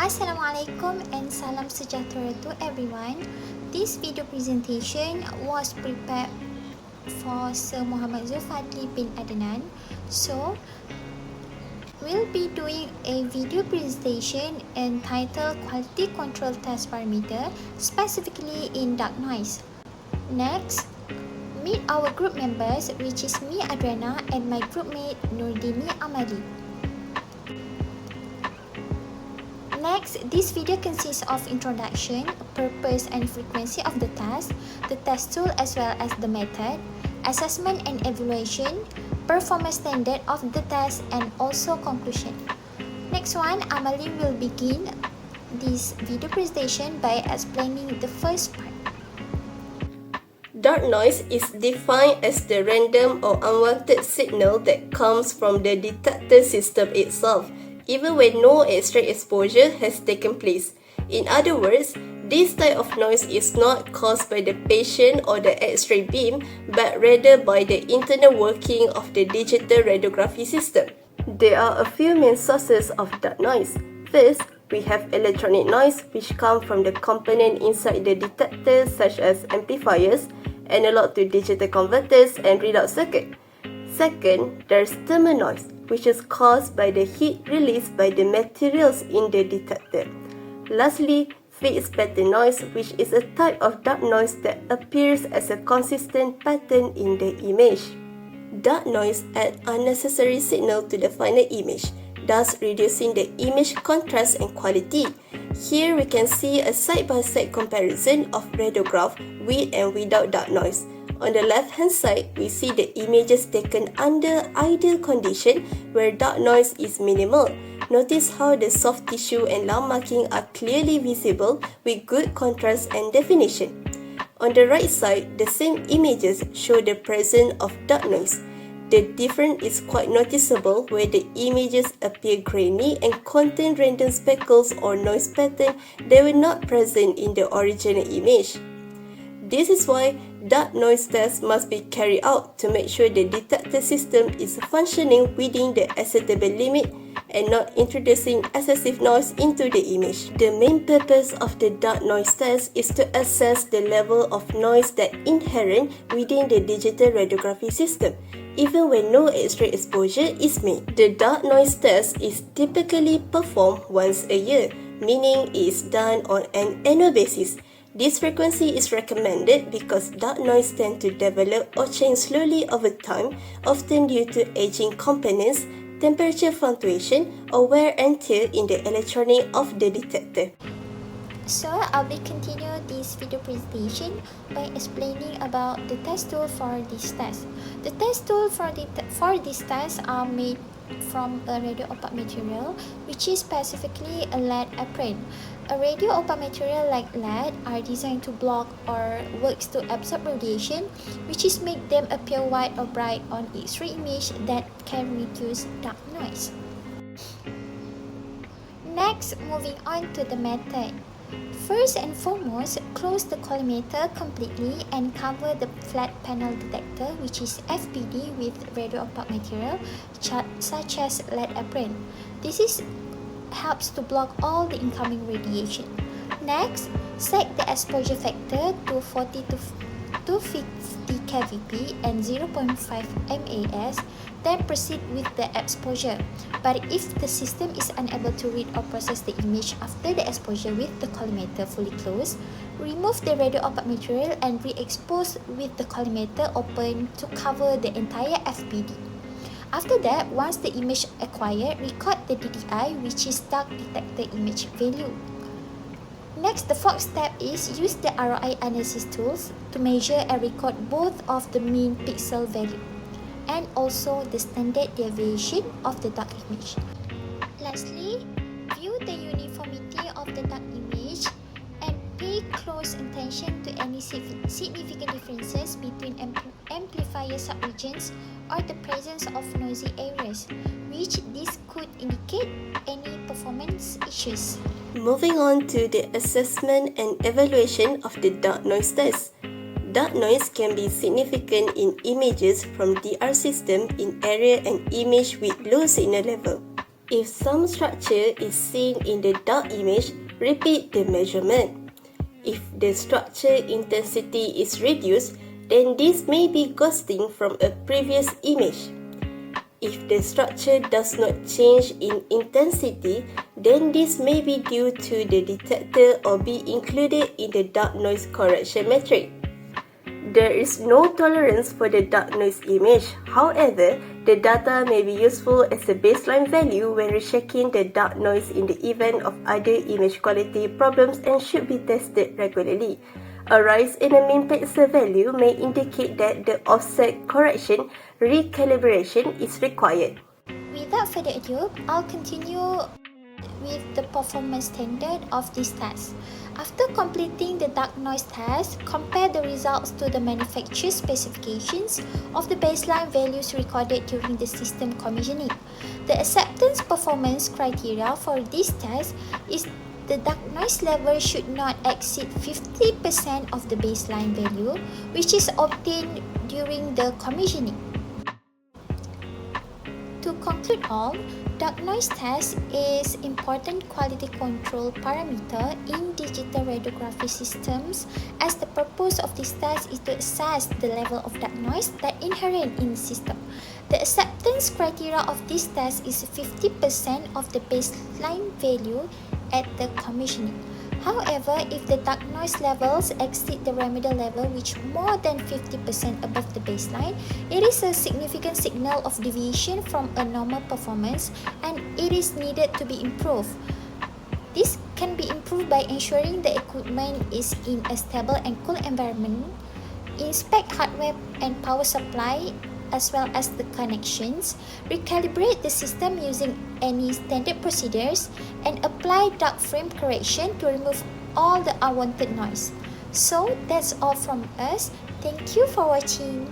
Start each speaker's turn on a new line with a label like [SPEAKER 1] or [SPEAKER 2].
[SPEAKER 1] Assalamualaikum and salam sejahtera to everyone. This video presentation was prepared for Sir Muhammad Zulfadli bin Adnan. So, we'll be doing a video presentation entitled Quality Control Test Parameter, specifically in dark noise. Next, meet our group members, which is me, Adriana, and my groupmate Nurdini Amali. Next, this video consists of introduction, purpose and frequency of the test tool as well as the method, assessment and evaluation, performance standard of the test, and also conclusion. Next one, Amali will begin this video presentation by explaining the first part.
[SPEAKER 2] Dark noise is defined as the random or unwanted signal that comes from the detector system itself, even when no X-ray exposure has taken place. In other words, this type of noise is not caused by the patient or the X-ray beam, but rather by the internal working of the digital radiography system. There are a few main sources of dark noise. First, we have electronic noise, which comes from the component inside the detector such as amplifiers, analog to digital converters, and readout circuit. Second, there's thermal noise, which is caused by the heat released by the materials in the detector. Lastly, phase pattern noise, which is a type of dark noise that appears as a consistent pattern in the image. Dark noise adds unnecessary signal to the final image, thus reducing the image contrast and quality. Here we can see a side-by-side comparison of radiograph with and without dark noise. On the left-hand side, we see the images taken under ideal condition where dark noise is minimal. Notice how the soft tissue and line marking are clearly visible with good contrast and definition. On the right side, the same images show the presence of dark noise. The difference is quite noticeable where the images appear grainy and contain random speckles or noise pattern that were not present in the original image. This is why dark noise tests must be carried out to make sure the detector system is functioning within the acceptable limit and not introducing excessive noise into the image. The main purpose of the dark noise test is to assess the level of noise that inherent within the digital radiography system, even when no X-ray exposure is made. The dark noise test is typically performed once a year, meaning it is done on an annual basis. This frequency is recommended because dark noise tend to develop or change slowly over time, often due to aging components, temperature fluctuation, or wear and tear in the electronic of the detector.
[SPEAKER 1] So, I'll be continue this video presentation by explaining about the test tool for this test. The test tool for this test are made from a radio opaque material, which is specifically a lead apron. A radio opaque material like lead are designed to block or works to absorb radiation, which is make them appear white or bright on X-ray image that can reduce dark noise. Next, moving on to the method. First and foremost, close the collimator completely and cover the flat panel detector, which is FPD, with radio opaque material such as lead apron. This helps to block all the incoming radiation. Next, set the exposure factor to 40 to 250 kVp and 0.5 MAS, then proceed with the exposure. But if the system is unable to read or process the image after the exposure with the collimator fully closed, remove the radio opaque material and re-expose with the collimator open to cover the entire FPD. After that, once the image acquired, record the DDI, which is dark detector image value. Next, the fourth step is use the ROI analysis tools to measure and record both of the mean pixel value and also the standard deviation of the dark image. Lastly, view the uniformity of the dark image and pay close attention to any significant differences between amplifier subregions or the presence of noisy areas, which this could indicate any performance issues.
[SPEAKER 2] Moving on to the assessment and evaluation of the dark noise test. Dark noise can be significant in images from DR system in area and image with low signal level. If some structure is seen in the dark image, repeat the measurement. If the structure intensity is reduced, then this may be ghosting from a previous image. If the structure does not change in intensity, then this may be due to the detector or be included in the dark noise correction metric. There is no tolerance for the dark noise image. However, the data may be useful as a baseline value when rechecking the dark noise in the event of other image quality problems and should be tested regularly. A rise in the mean pixel value may indicate that the offset correction recalibration is required.
[SPEAKER 1] Without further ado, I'll continue with the performance standard of this test. After completing the dark noise test, compare the results to the manufacturer specifications of the baseline values recorded during the system commissioning. The acceptance performance criteria for this test is the dark noise level should not exceed 50% of the baseline value, which is obtained during the commissioning. To conclude all, dark noise test is important quality control parameter in digital radiography systems, as the purpose of this test is to assess the level of dark noise that inherent in the system. The acceptance criteria of this test is 50% of the baseline value at the commissioning. However, if the dark noise levels exceed the remedial level, which more than 50% above the baseline, it is a significant signal of deviation from a normal performance and it is needed to be improved. This can be improved by ensuring the equipment is in a stable and cool environment, inspect hardware and power supply as well as the connections, recalibrate the system using any standard procedures, and apply dark frame correction to remove all the unwanted noise. So that's all from us. Thank you for watching.